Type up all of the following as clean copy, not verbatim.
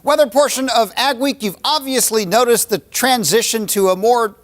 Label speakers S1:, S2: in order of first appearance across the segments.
S1: Weather portion of Ag Week, you've obviously noticed the transition to a more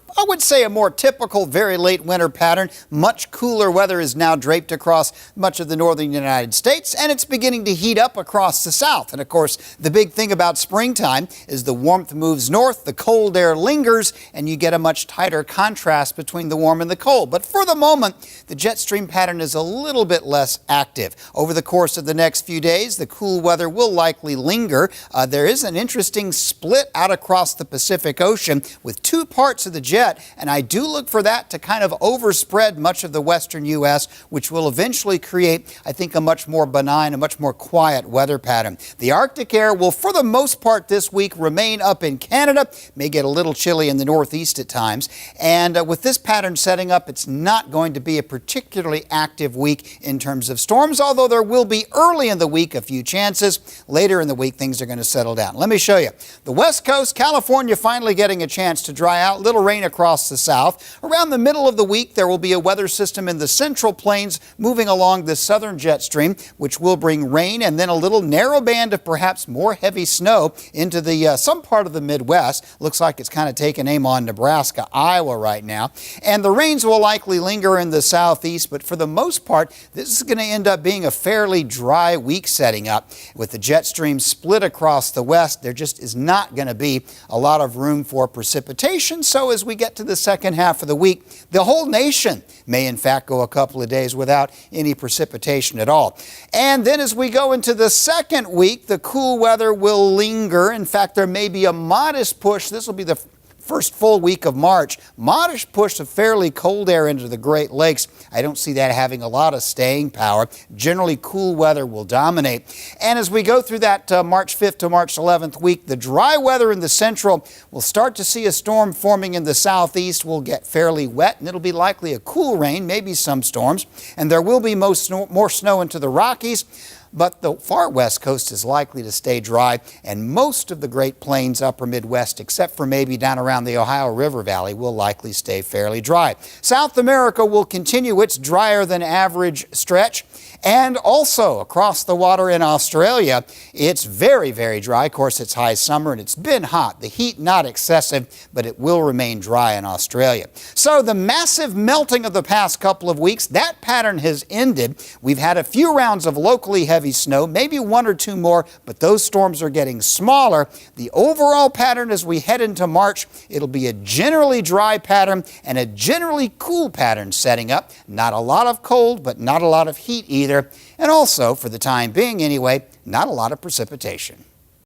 S1: typical very late winter pattern. Much cooler weather is now draped across much of the northern United States, and it's beginning to heat up across the south. And of course, the big thing about springtime is the warmth moves north, the cold air lingers, and you get a much tighter contrast between the warm and the cold. But for the moment, the jet stream pattern is a little bit less active. Over the course of the next few days, the cool weather will likely linger. There is an interesting split out across the Pacific Ocean with two parts of the jet, and I do look for that to kind of overspread much of the western U.S., which will eventually create, I think, a much more benign, a much more quiet weather pattern. The Arctic air will, for the most part this week, remain up in Canada. May get a little chilly in the northeast at times. And with this pattern setting up, it's not going to be a particularly active week in terms of storms, although there will be early in the week a few chances. Later in the week, things are going to settle down. Let me show you. The West Coast, California finally getting a chance to dry out. Little rain across the south. Around the middle of the week, there will be a weather system in the central plains moving along the southern jet stream, which will bring rain and then a little narrow band of perhaps more heavy snow into the some part of the Midwest. Looks like it's kind of taking aim on Nebraska, Iowa right now. And the rains will likely linger in the southeast, but for the most part, this is going to end up being a fairly dry week setting up. With the jet stream split across the west, there just is not going to be a lot of room for precipitation. So as we get to the second half of the week, the whole nation may in fact go a couple of days without any precipitation at all. And then as we go into the second week, the cool weather will linger. In fact, there may be a modest push. This will be the first full week of March. Modest push of fairly cold air into the Great Lakes. I don't see that having a lot of staying power. Generally, cool weather will dominate. And as we go through that March 5th to March 11th week, the dry weather in the central will start to see a storm forming in the southeast. Will get fairly wet, and it'll be likely a cool rain, maybe some storms. And there will be more snow into the Rockies. But the far west coast is likely to stay dry, and most of the Great Plains, upper Midwest, except for maybe down around the Ohio River Valley, will likely stay fairly dry. South America will continue its drier than average stretch. And also across the water in Australia, it's very, very dry. Of course, it's high summer and it's been hot. The heat not excessive, but it will remain dry in Australia. So the massive melting of the past couple of weeks, that pattern has ended. We've had a few rounds of locally heavy snow, maybe one or two more, but those storms are getting smaller. The overall pattern as we head into March, it'll be a generally dry pattern and a generally cool pattern setting up. Not a lot of cold, but not a lot of heat either. And also, for the time being anyway, not a lot of precipitation.